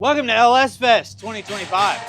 Welcome to LSFest 2025.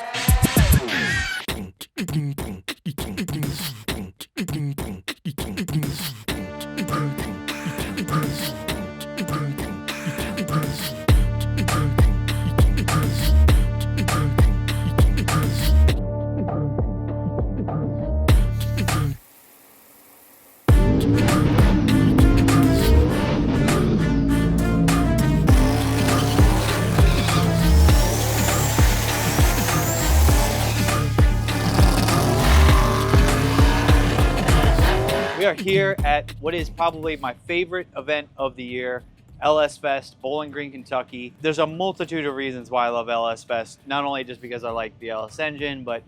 We are here at what is probably my favorite event of the year, LSFest, Bowling Green, Kentucky. There's a multitude of reasons why I love LSFest, not only just because I like the LS engine, but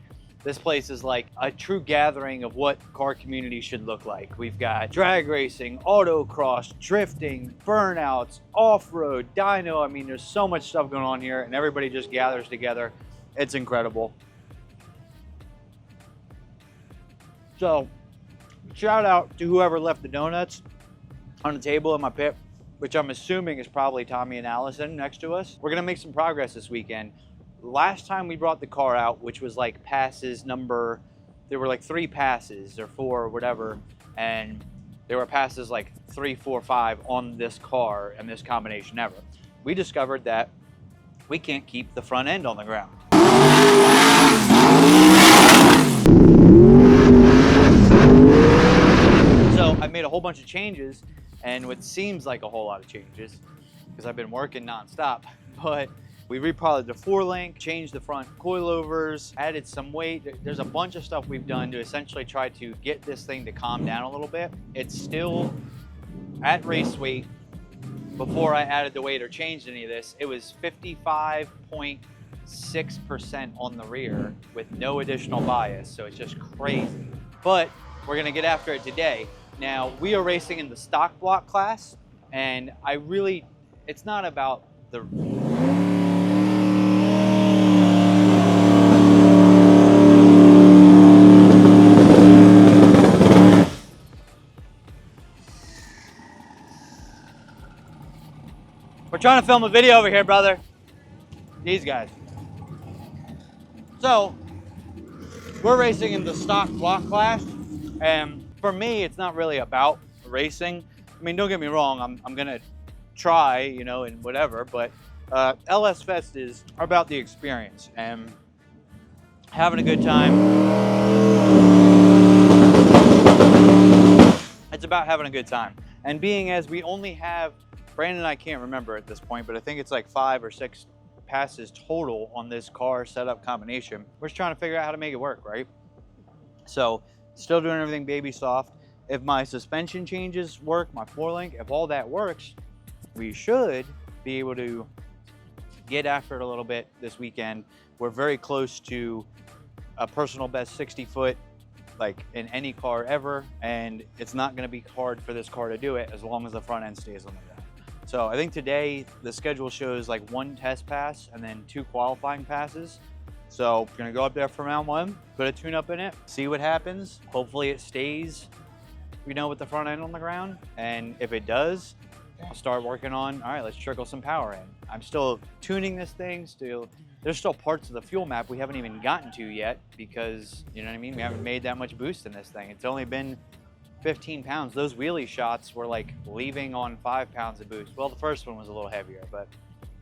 this place is like a true gathering of what car community should look like. We've got drag racing, autocross, drifting, burnouts, off-road, dyno. I mean, there's so much stuff going on here and everybody just gathers together. It's incredible. So, shout out to whoever left the donuts on the table in my pit, which I'm assuming is probably Tommy and Allison next to us. We're gonna make some progress this weekend. Last time we brought the car out, which was like passes number, there were like 3 passes or 4 or whatever, and there were passes like 3, 4, 5 on this car and this combination ever. We discovered that we can't keep the front end on the ground. So I made a whole bunch of changes, and what seems like a whole lot of changes because I've been working nonstop, but we repolished the 4-link, changed the front coilovers, added some weight. There's a bunch of stuff we've done to essentially try to get this thing to calm down a little bit. It's still at race weight. Before I added the weight or changed any of this, it was 55.6% on the rear with no additional bias, so it's just crazy. But we're gonna get after it today. Now, we are racing in the stock block class, and it's not about the... We're trying to film a video over here, brother. These guys. So, we're racing in the stock block class, and for me, it's not really about racing. I mean, don't get me wrong, I'm gonna try, you know, and whatever, but LSFest is about the experience and having a good time. It's about having a good time. And being as we only have, Brandon and I can't remember at this point, but I think it's like 5 or 6 passes total on this car setup combination. We're just trying to figure out how to make it work, right? So, still doing everything baby soft. If my suspension changes work, my 4-link, if all that works, we should be able to get after it a little bit this weekend. We're very close to a personal best 60-foot, like in any car ever, and it's not gonna be hard for this car to do it as long as the front end stays on the ground. So I think today the schedule shows like 1 test pass and then 2 qualifying passes. So we're gonna go up there for round 1, put a tune up in it, see what happens. Hopefully it stays, you know, with the front end on the ground. And if it does, I'll start working on, all right, let's trickle some power in. I'm still tuning this thing, there's still parts of the fuel map we haven't even gotten to yet because, you know what I mean? We haven't made that much boost in this thing. It's only been 15 pounds. Those wheelie shots were like leaving on 5 pounds of boost. Well, the first one was a little heavier, but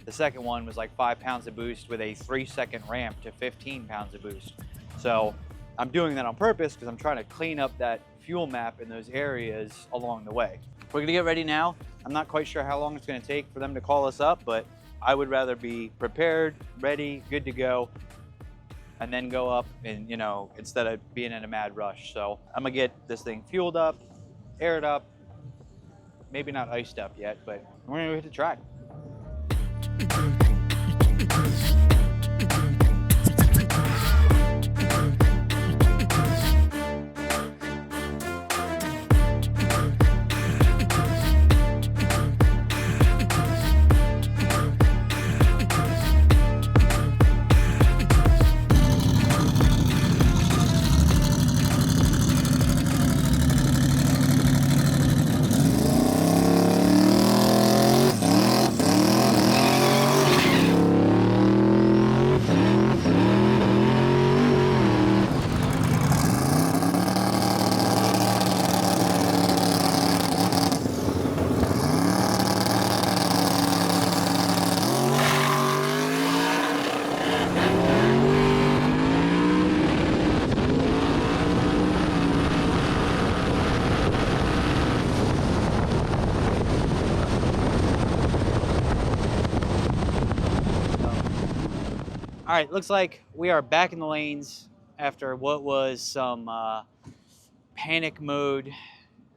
the second one was like 5 pounds of boost with a 3-second ramp to 15 pounds of boost. So I'm doing that on purpose because I'm trying to clean up that fuel map in those areas along the way. We're gonna get ready now. I'm not quite sure how long it's gonna take for them to call us up, but I would rather be prepared, ready, good to go, and then go up and, you know, instead of being in a mad rush. So I'm gonna get this thing fueled up, aired up, maybe not iced up yet, but we're gonna hit the track. All right, looks like we are back in the lanes after what was some panic mode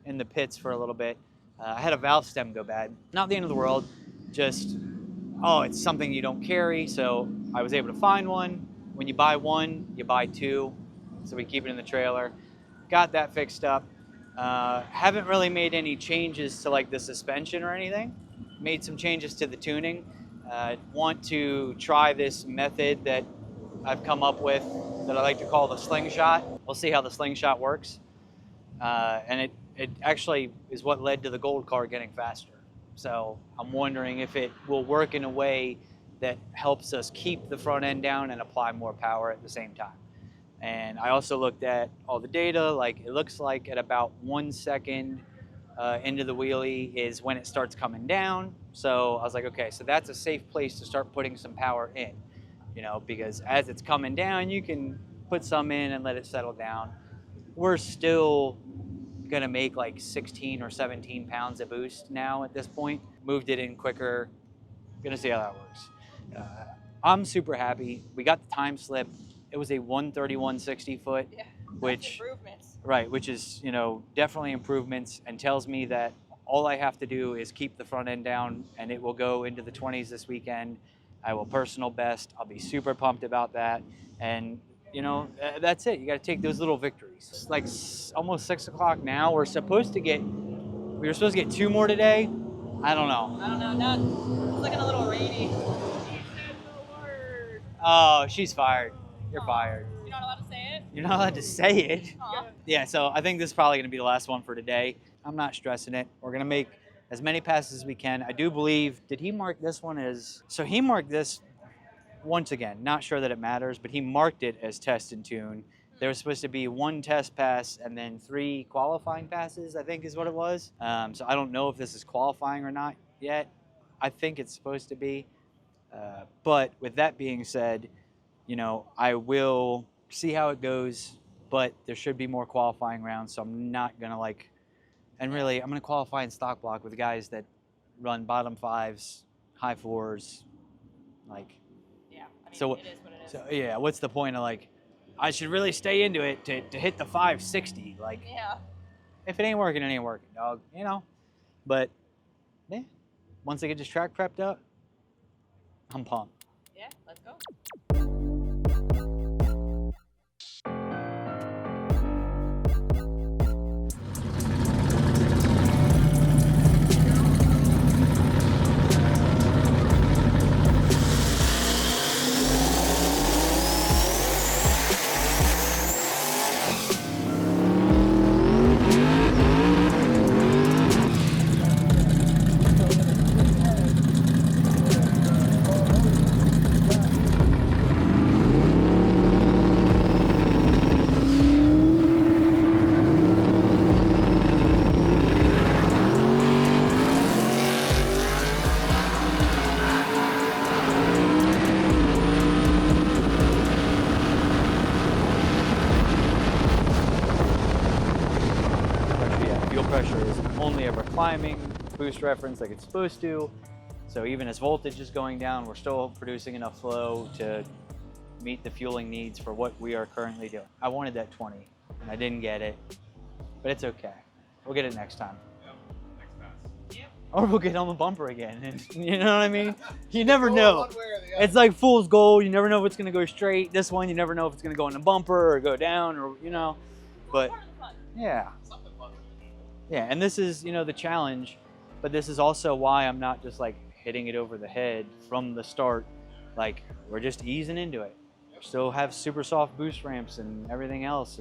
in the pits for a little bit. I had a valve stem go bad. Not the end of the world, just, oh, it's something you don't carry. So I was able to find one. When you buy one, you buy two. So we keep it in the trailer. Got that fixed up. Haven't really made any changes to like the suspension or anything. Made some changes to the tuning. Want to try this method that I've come up with that I like to call the slingshot. We'll see how the slingshot works. And it actually is what led to the gold car getting faster. So I'm wondering if it will work in a way that helps us keep the front end down and apply more power at the same time. And I also looked at all the data. Like, it looks like at about 1 second into the wheelie is when it starts coming down. So I was like, okay, so that's a safe place to start putting some power in, you know, because as it's coming down, you can put some in and let it settle down. We're still gonna make like 16 or 17 pounds of boost now at this point. Moved it in quicker. Gonna see how that works. I'm super happy. We got the time slip. It was a 131.60 foot, Yeah, which improvements. Right, which is, you know, definitely improvements, and tells me that all I have to do is keep the front end down and it will go into the 20s this weekend. I will personal best. I'll be super pumped about that. And, you know, that's it. You got to take those little victories. It's like almost 6 o'clock now. We were supposed to get 2 more today. I don't know. I don't know. Now it's looking a little rainy. She said the word. Oh, she's fired. You're fired. You're not allowed to say it? You're not allowed to say it. Aw. Yeah, so I think this is probably going to be the last one for today. I'm not stressing it. We're going to make as many passes as we can. I do believe, did he mark this one as, so he marked this, once again, not sure that it matters, but he marked it as test and tune. There was supposed to be 1 test pass and then 3 qualifying passes, I think is what it was. So I don't know if this is qualifying or not yet. I think it's supposed to be. But with that being said, you know, I will see how it goes, but there should be more qualifying rounds, so I'm not gonna like, and really, I'm gonna qualify in stock block with the guys that run bottom 5s, high 4s, like. Yeah, I mean, So, it is what it is. so yeah, what's the point of like, I should really stay into it to hit the 560, like. Yeah. If it ain't working, it ain't working, dog, you know? But, yeah, once I get this track prepped up, I'm pumped. Yeah, let's go. Fuel pressure is only ever climbing, boost reference like it's supposed to. So even as voltage is going down, we're still producing enough flow to meet the fueling needs for what we are currently doing. I wanted that 20 and I didn't get it, but it's okay. We'll get it next time. Yep, next pass. Yep. Or we'll get on the bumper again. And, you know what I mean? You never know. One way or the other. It's like fool's gold. You never know if it's going to go straight. This one, you never know if it's going to go in the bumper or go down, or, you know. But Part of the fun. yeah. Something fun. Yeah, and this is, you know, the challenge, but this is also why I'm not just like hitting it over the head from the start. Like, we're just easing into it. We still have super soft boost ramps and everything else.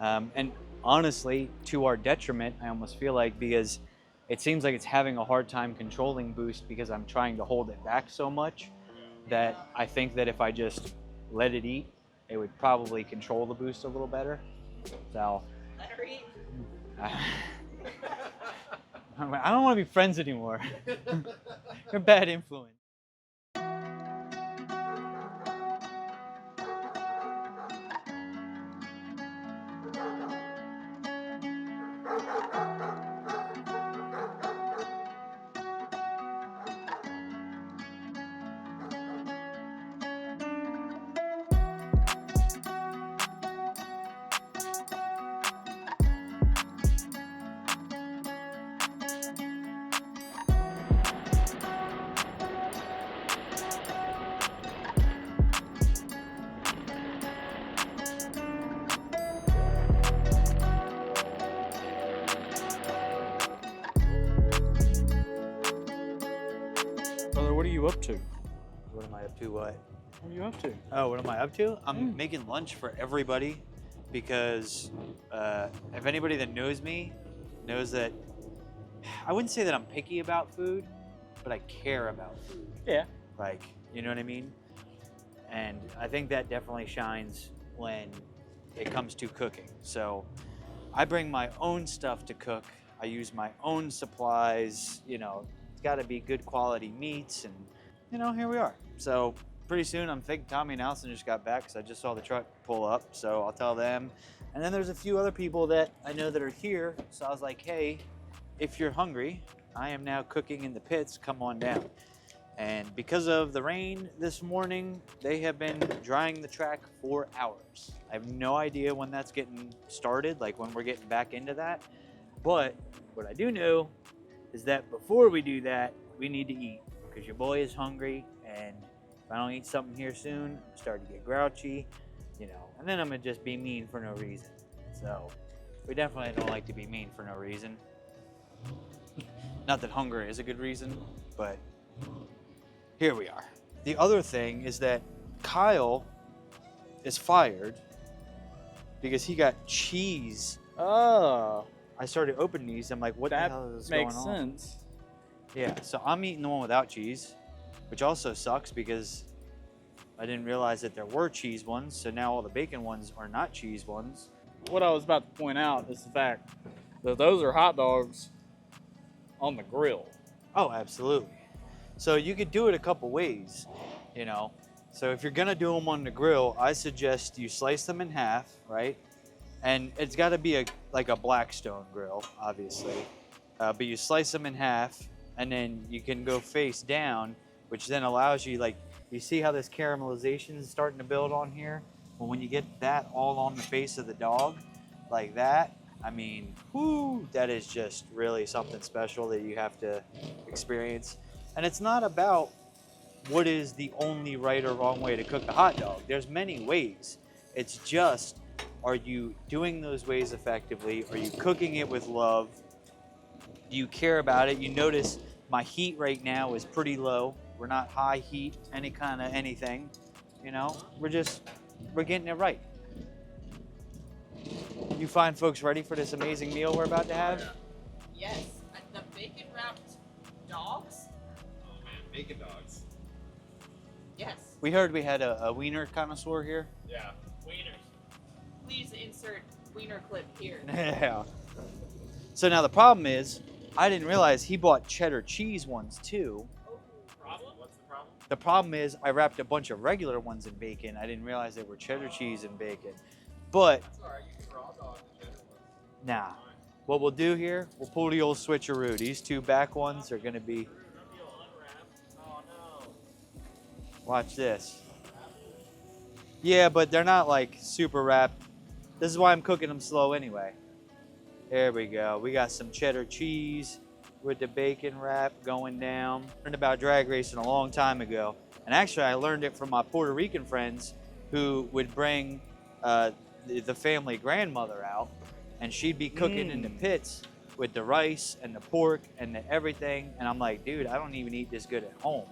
And honestly, to our detriment, I almost feel like, because it seems like it's having a hard time controlling boost because I'm trying to hold it back so much that I think that if I just let it eat, it would probably control the boost a little better. So Let her eat. I don't want to be friends anymore. You're a bad influence. you up to? What am I up to? What? What are you up to? Oh, what am I up to? I'm making lunch for everybody because if anybody that knows me knows that I wouldn't say that I'm picky about food, but I care about food. Yeah. Like, you know what I mean? And I think that definitely shines when it comes to cooking. So I bring my own stuff to cook. I use my own supplies, you know, it's got to be good quality meats and, you know, here we are. So pretty soon I'm thinking Tommy and Allison just got back because I just saw the truck pull up. So I'll tell them. And then there's a few other people that I know that are here. So I was like, hey, if you're hungry, I am now cooking in the pits, come on down. And because of the rain this morning, they have been drying the track for hours. I have no idea when that's getting started, like when we're getting back into that. But what I do know is that before we do that, we need to eat because your boy is hungry. And if I don't eat something here soon, I'm starting to get grouchy, you know, and then I'm gonna just be mean for no reason. So we definitely don't like to be mean for no reason. Not that hunger is a good reason, but here we are. The other thing is that Kyle is fired because he got cheese. Oh, I started opening these. I'm like, what the hell is going on? That makes sense. Yeah, so I'm eating the one without cheese, which also sucks because I didn't realize that there were cheese ones. So now all the bacon ones are not cheese ones. What I was about to point out is the fact that those are hot dogs on the grill. Oh, absolutely. So you could do it a couple ways, you know. So if you're gonna do them on the grill, I suggest you slice them in half, right? And it's got to be like a Blackstone grill, obviously. But you slice them in half, and then you can go face down, which then allows you, like, you see how this caramelization is starting to build on here? Well, when you get that all on the face of the dog, like that, I mean, whoo, that is just really something special that you have to experience. And it's not about what is the only right or wrong way to cook a hot dog. There's many ways. It's just, are you doing those ways effectively? Are you cooking it with love? Do you care about it? You notice my heat right now is pretty low. We're not high heat, any kind of anything. You know, we're getting it right. You find folks ready for this amazing meal we're about to have? Yes, the bacon wrapped dogs. Oh man, bacon dogs. Yes. We heard we had a wiener connoisseur here. Yeah, wieners. Please insert wiener clip here. Yeah. So now the problem is, I didn't realize he bought cheddar cheese ones too. Problem? What's the problem? The problem is I wrapped a bunch of regular ones in bacon. I didn't realize they were cheddar cheese and bacon. But That's alright, you can raw dog the cheddar ones. nah, Fine. what we'll do here, we'll pull the old switcheroo. These two back ones are gonna be, Oh no. watch this. Yeah, but they're not like super wrapped. This is why I'm cooking them slow anyway. There we go. We got some cheddar cheese with the bacon wrap going down. Learned about drag racing a long time ago. And actually I learned it from my Puerto Rican friends who would bring the family grandmother out, and she'd be cooking in the pits with the rice and the pork and the everything. And I'm like, dude, I don't even eat this good at home.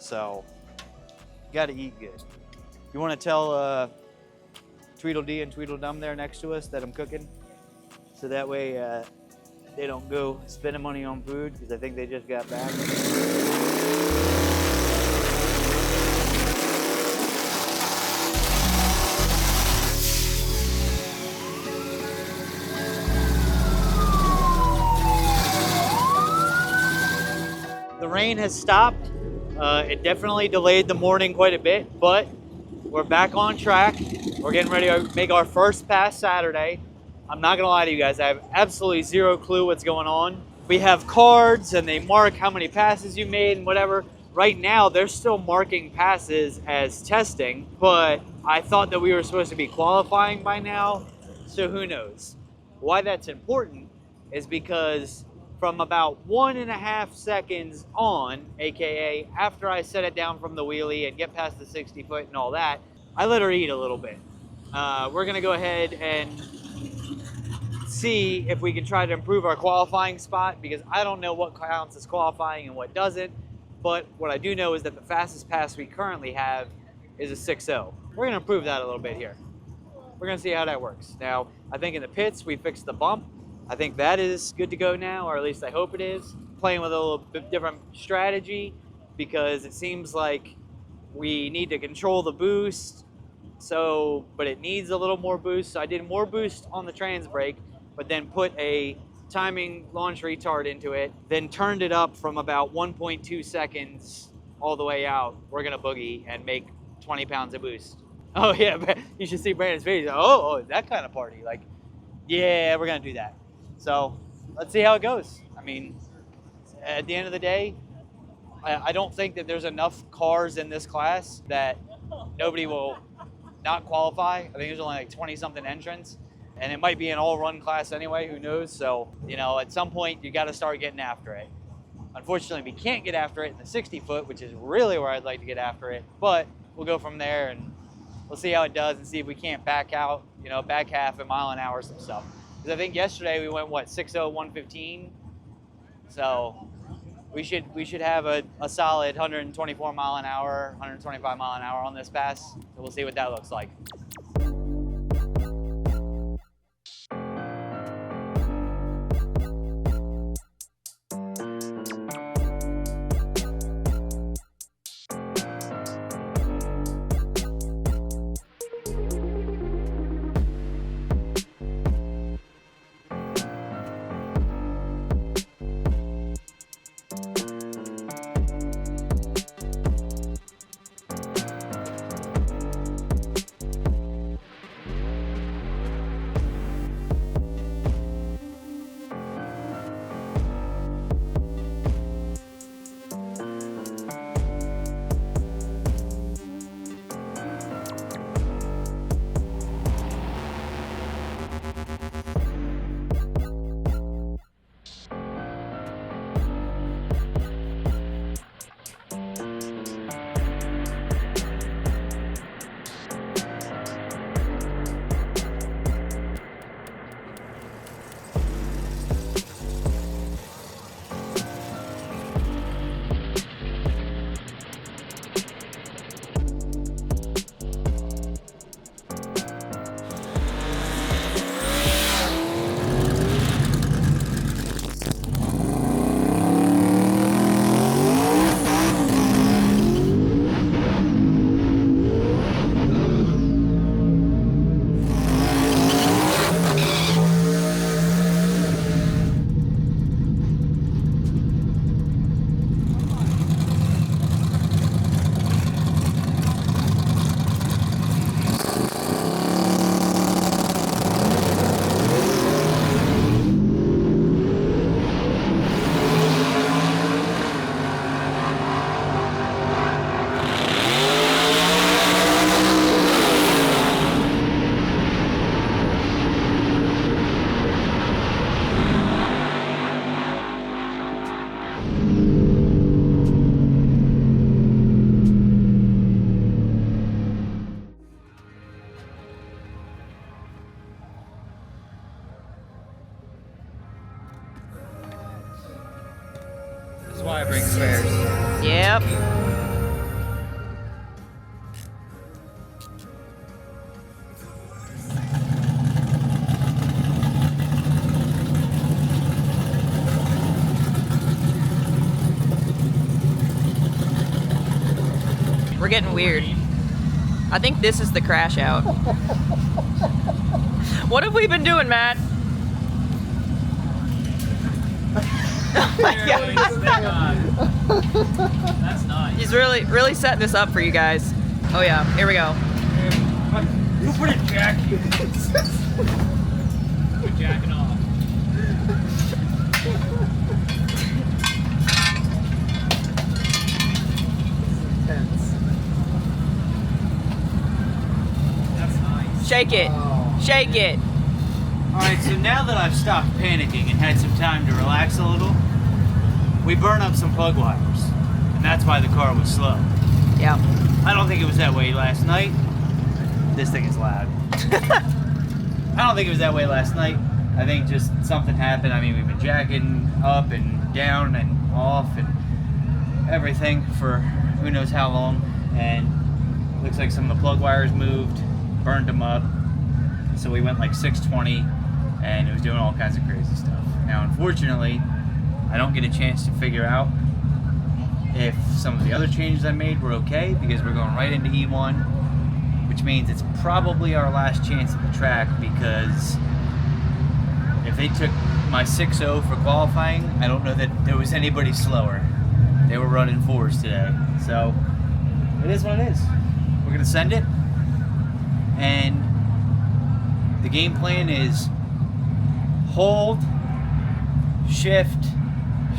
So, you gotta eat good. You wanna tell Tweedledee and Tweedledum there next to us that I'm cooking? So that way they don't go spending money on food, because I think they just got back. The rain has stopped. It definitely delayed the morning quite a bit, but we're back on track. We're getting ready to make our first pass Saturday. I'm not gonna lie to you guys, I have absolutely zero clue what's going on. We have cards and they mark how many passes you made and whatever. Right now, they're still marking passes as testing, but I thought that we were supposed to be qualifying by now, so who knows? Why that's important is because from about 1.5 seconds on, AKA after I set it down from the wheelie and get past the 60 foot and all that, I let her eat a little bit. We're gonna go ahead and see if we can try to improve our qualifying spot, because I don't know what counts as qualifying and what doesn't. but what I do know is that the fastest pass we currently have is a 6.0. We're gonna improve that a little bit here. We're gonna see how that works. Now, I think in the pits, we fixed the bump. I think that is good to go now, or at least I hope it is. Playing with a little bit different strategy because it seems like we need to control the boost, but it needs a little more boost. So I did more boost on the trans brake, but then put a timing launch retard into it, then turned it up from about 1.2 seconds all the way out. We're gonna boogie and make 20 pounds of boost. Oh yeah, you should see Brandon's face. Oh, that kind of party. Like, yeah, we're gonna do that. So let's see how it goes. I mean, at the end of the day, I don't think that there's enough cars in this class that nobody will not qualify. I think there's only like 20 something entrants, and it might be an all run class anyway, who knows? So, you know, at some point you got to start getting after it. Unfortunately, we can't get after it in the 60 foot, which is really where I'd like to get after it, but we'll go from there and we'll see how it does and see if we can't back out, you know, back half a mile an hour some stuff. Because I think yesterday we went, what, 6.0, 115? So we should have a solid 124 mile an hour, 125 mile an hour on this pass. So we'll see what that looks like. That's why I bring spares. Yep. We're getting weird. I think this is the crash out. What have we been doing, Matt? Oh my God. That's nice. He's really setting this up for you guys. Oh yeah, here we go. You put it jack. We're jacking off. That's nice. Shake it. Shake it. All right, so now that I've stopped panicking and had some time to relax a little, we burn up some plug wires, and that's why the car was slow. Yeah. I don't think it was that way last night. This thing is loud. I don't think it was that way last night. I think just something happened. I mean, we've been jacking up and down and off, and everything for who knows how long, and looks like some of the plug wires moved, burned them up. So we went like 620, and it was doing all kinds of crazy stuff. Now, unfortunately, I don't get a chance to figure out if some of the other changes I made were okay, because we're going right into E1, which means it's probably our last chance at the track, because if they took my 6.0 for qualifying, I don't know that there was anybody slower. They were running 4s today. So it is what it is. We're gonna send it, and the game plan is hold, shift,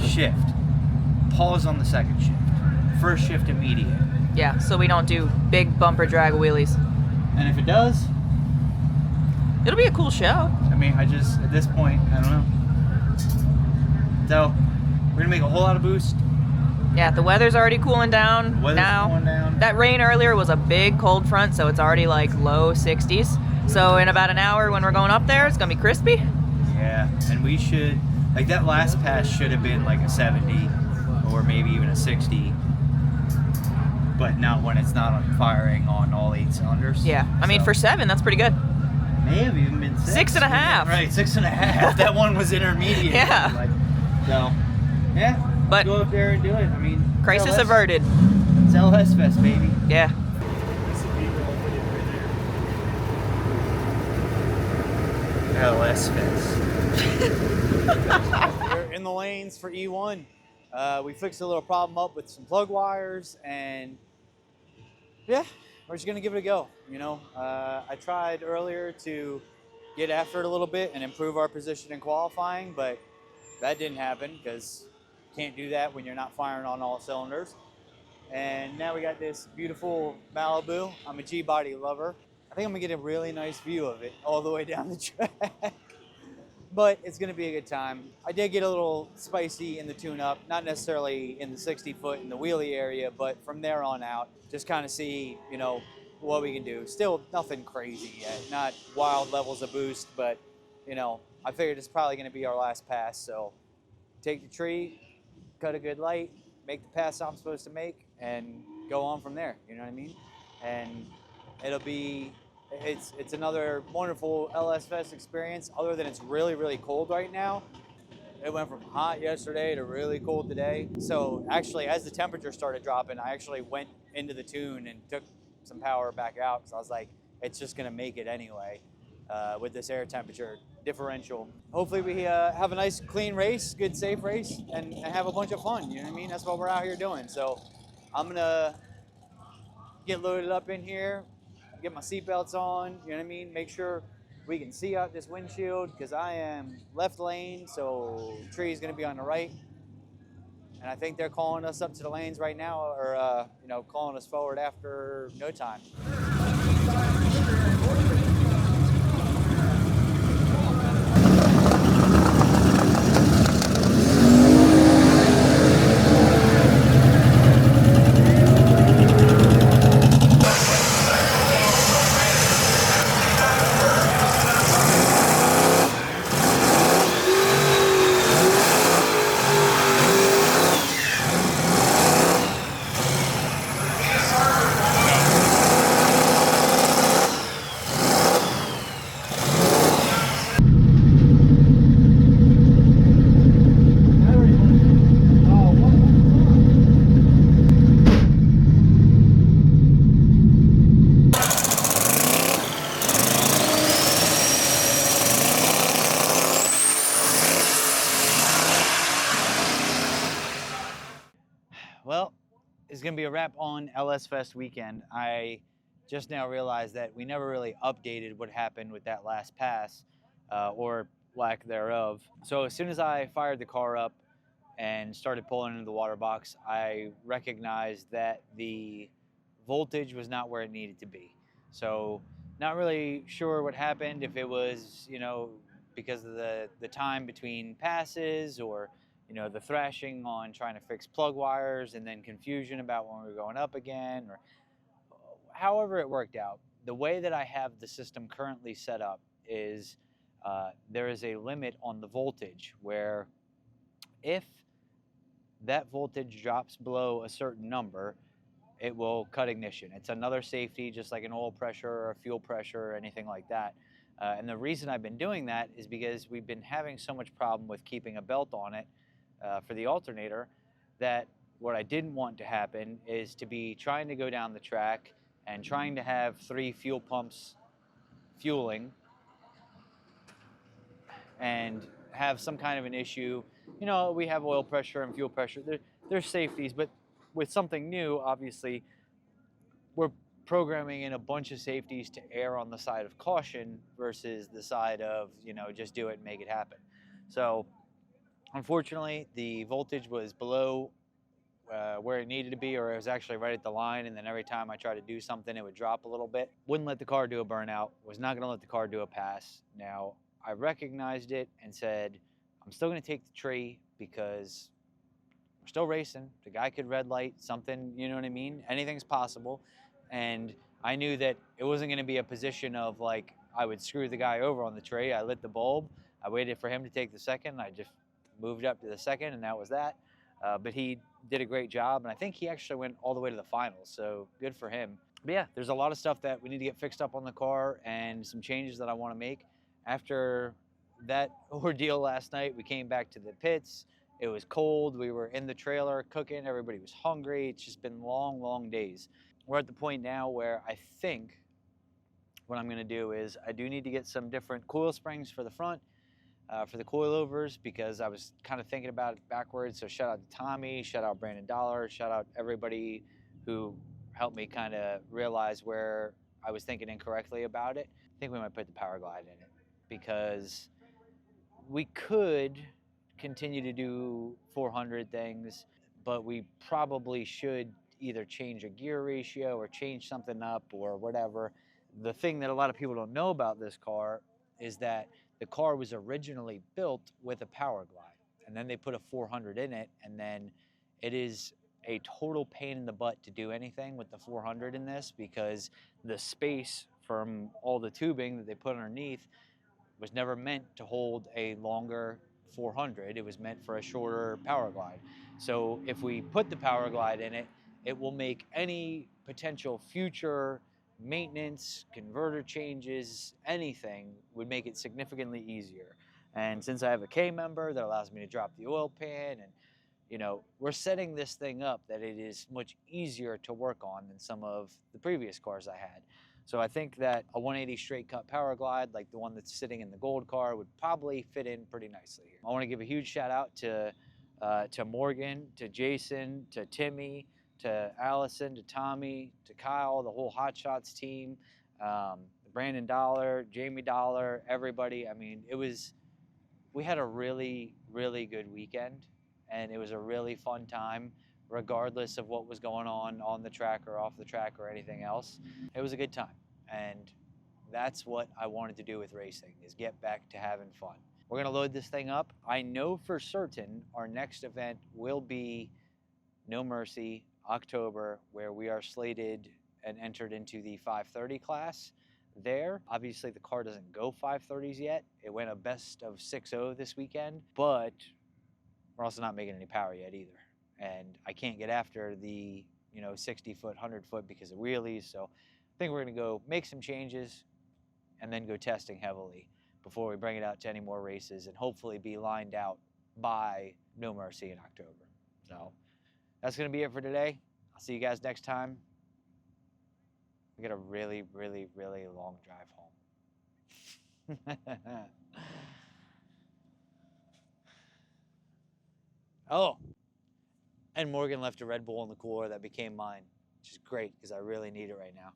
shift. Pause on the second shift. First shift immediate. Yeah, so we don't do big bumper drag wheelies. And if it does, It'll be a cool show. I mean, at this point, I don't know. So, we're gonna make a whole lot of boost. Yeah, the weather's already cooling down now. Cooling down. That rain earlier was a big cold front, so it's already like low 60s. So in about an hour when we're going up there, it's gonna be crispy. Yeah, and we should, like that last pass should have been like a 70 or maybe even a 60, but not when it's not firing on all 8 cylinders. Yeah, I mean, So, for 7, that's pretty good. may have even been 6. 6.5. Right, 6.5. That one was intermediate. Yeah. Like, so, yeah, But- go up there and do it. I mean, Crisis LS averted. It's LSFest, baby. Yeah. LSFest. We're in the lanes for E1. We fixed a little problem up with some plug wires, and yeah, we're just gonna give it a go. You know, I tried earlier to get after it a little bit and improve our position in qualifying, but that didn't happen because you can't do that when you're not firing on all cylinders. And now we got this beautiful Malibu. I'm a G-body lover. I think I'm gonna get a really nice view of it all the way down the track. But it's gonna be a good time. I did get a little spicy in the tune-up, not necessarily in the 60-foot in the wheelie area, but from there on out, just kind of see, you know, what we can do. Still nothing crazy yet, not wild levels of boost, but, you know, I figured it's probably gonna be our last pass, so take the tree, cut a good light, make the pass I'm supposed to make, and go on from there, you know what I mean? And it'll be, it's another wonderful LSFest experience, other than it's really, really cold right now. It went from hot yesterday to really cold today. So actually, as the temperature started dropping, I actually went into the tune and took some power back out, because I was like, it's just gonna make it anyway with this air temperature differential. Hopefully we have a nice clean race, good safe race, and have a bunch of fun, you know what I mean? That's what we're out here doing. So I'm gonna get loaded up in here, get my seatbelts on, you know what I mean? Make sure we can see out this windshield, because I am left lane, so the tree is gonna be on the right. And I think they're calling us up to the lanes right now, or you know, calling us forward after no time. Well, it's going to be a wrap on LSFest weekend. I just now realized that we never really updated what happened with that last pass, or lack thereof. So as soon as I fired the car up and started pulling into the water box, I recognized that the voltage was not where it needed to be. So not really sure what happened, if it was, you know, because of the time between passes, or you know, the thrashing on trying to fix plug wires, and then confusion about when we were going up again, or however it worked out. The way that I have the system currently set up is there is a limit on the voltage, where if that voltage drops below a certain number, it will cut ignition. It's another safety, just like an oil pressure or a fuel pressure or anything like that. And the reason I've been doing that is because we've been having so much problem with keeping a belt on it for the alternator, that what I didn't want to happen is to be trying to go down the track and trying to have 3 fuel pumps fueling and have some kind of an issue. You know, we have oil pressure and fuel pressure. There's safeties, but with something new, obviously, we're programming in a bunch of safeties to err on the side of caution versus the side of, you know, just do it and make it happen. So unfortunately, the voltage was below where it needed to be, or it was actually right at the line, and then every time I tried to do something, it would drop a little bit. Wouldn't let the car do a burnout, was not gonna let the car do a pass. Now, I recognized it and said, I'm still gonna take the tree because we're still racing. The guy could red light, something, you know what I mean? Anything's possible. And I knew that it wasn't gonna be a position of like, I would screw the guy over on the tree. I lit the bulb, I waited for him to take the second, I just moved up to the second, and that was that. But he did a great job, and I think he actually went all the way to the finals, so good for him. But yeah, there's a lot of stuff that we need to get fixed up on the car and some changes that I want to make. After that ordeal last night, we came back to the pits. It was cold. We were in the trailer cooking. Everybody was hungry. It's just been long, long days. We're at the point now where I think what I'm going to do is I do need to get some different coil springs for the front, for the coilovers, because I was kind of thinking about it backwards. So shout out to Tommy, shout out Brandon Dollar, shout out everybody who helped me kind of realize where I was thinking incorrectly about it. I think we might put the power glide in it, because we could continue to do 400 things, but we probably should either change a gear ratio or change something up or whatever. The thing that a lot of people don't know about this car is that the car was originally built with a power glide, and then they put a 400 in it, and then it is a total pain in the butt to do anything with the 400 in this, because the space from all the tubing that they put underneath was never meant to hold a longer 400. It was meant for a shorter power glide. So if we put the power glide in it, it will make any potential future maintenance, converter changes, anything would make it significantly easier. And since I have a K member that allows me to drop the oil pan, and you know, we're setting this thing up that it is much easier to work on than some of the previous cars I had. So I think that a 180 straight cut power glide, like the one that's sitting in the gold car, would probably fit in pretty nicely here. I want to give a huge shout out to Morgan, to Jason, to Timmy, to Allison, to Tommy, to Kyle, the whole Hot Shots team, Brandon Dollar, Jamie Dollar, everybody. I mean, we had a really, really good weekend, and it was a really fun time, regardless of what was going on the track or off the track or anything else. It was a good time, and that's what I wanted to do with racing, is get back to having fun. We're gonna load this thing up. I know for certain our next event will be No Mercy, October, where we are slated and entered into the 530 class there. Obviously the car doesn't go 530s yet. It went a best of 6.0 this weekend, but we're also not making any power yet either. And I can't get after the 60 foot, 100 foot because of wheelies. So I think we're gonna go make some changes and then go testing heavily before we bring it out to any more races, and hopefully be lined out by No Mercy in October. So that's gonna be it for today. I'll see you guys next time. We got a really, really, really long drive home. Oh, and Morgan left a Red Bull in the cooler that became mine, which is great because I really need it right now.